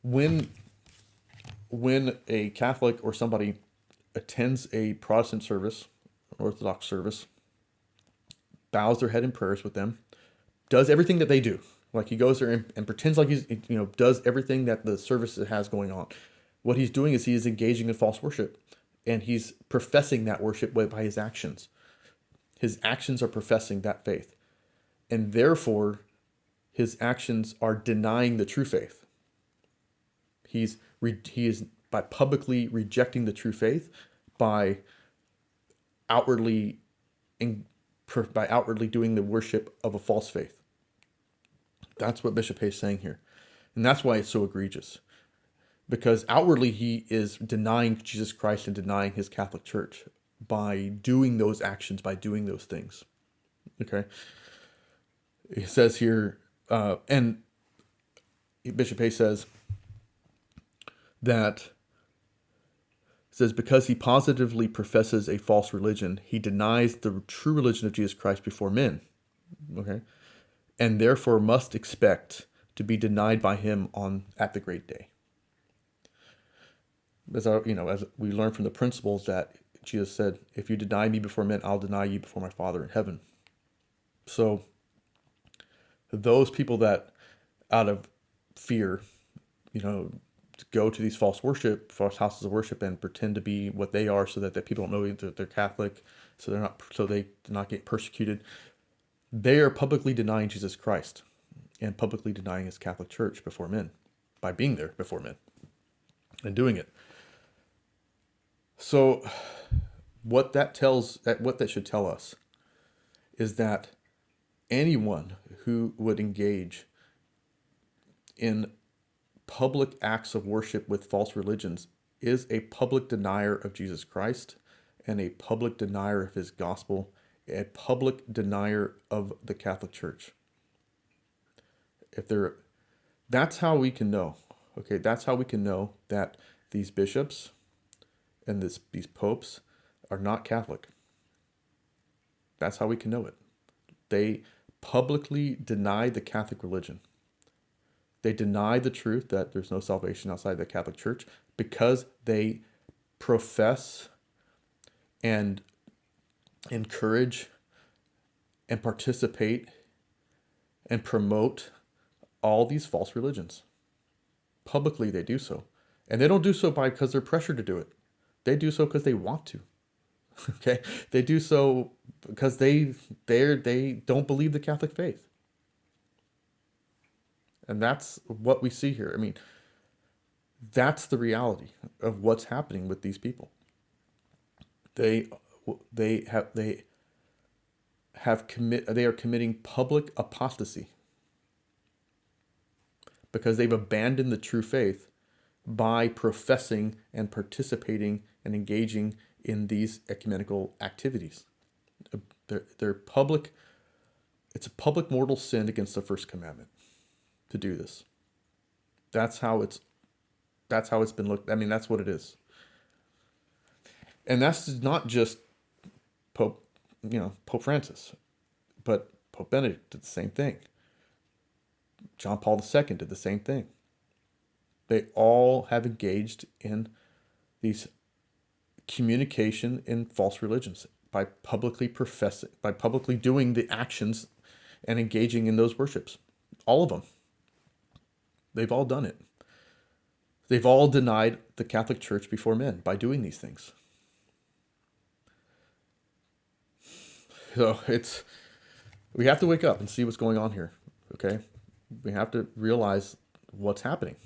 when when a Catholic or somebody attends a Protestant service, Orthodox service, bows their head in prayers with them, does everything that they do. Like he goes there and pretends like he's, does everything that the service has going on. What he's doing is he is engaging in false worship, and he's professing that worship by his actions. His actions are professing that faith, and therefore his actions are denying the true faith. He is by publicly rejecting the true faith, by outwardly in, by outwardly doing the worship of a false faith. That's what Bishop Hayes is saying here. And that's why it's so egregious. Because outwardly he is denying Jesus Christ and denying his Catholic Church by doing those actions, by doing those things. Okay? He says here, and Bishop Hayes says that, says, because he positively professes a false religion, he denies the true religion of Jesus Christ before men. Okay? And therefore must expect to be denied by him at the great day. As we learn from the principles that Jesus said, if you deny me before men, I'll deny you before my Father in heaven. So those people that out of fear, go to these false houses of worship and pretend to be what they are so that people don't know that they're Catholic, so they do not get persecuted. They are publicly denying Jesus Christ and publicly denying his Catholic Church before men by being there before men and doing it. So what that should tell us is that anyone who would engage in public acts of worship with false religions is a public denier of Jesus Christ and a public denier of his gospel, a public denier of the Catholic Church. That's how we can know. Okay, that's how we can know that these bishops and these popes are not Catholic. That's how we can know it. They publicly deny the Catholic religion. They deny the truth that there's no salvation outside the Catholic Church because they profess and encourage and participate and promote all these false religions. Publicly they do so. And they don't do so because they're pressured to do it. They do so because they want to. Okay? They do so because they don't believe the Catholic faith. And that's what we see here. I mean, that's the reality of what's happening with these people. They are committing public apostasy because they've abandoned the true faith by professing and participating and engaging in these ecumenical activities. They're public. It's a public mortal sin against the first commandment to do this. That's how it's been looked. I mean, that's what it is. And that's not just Pope Francis, but Pope Benedict did the same thing. John Paul II did the same thing. They all have engaged in these communication in false religions by publicly doing the actions and engaging in those worships. All of them. They've all done it. They've all denied the Catholic Church before men by doing these things. So we have to wake up and see what's going on here. Okay? We have to realize what's happening.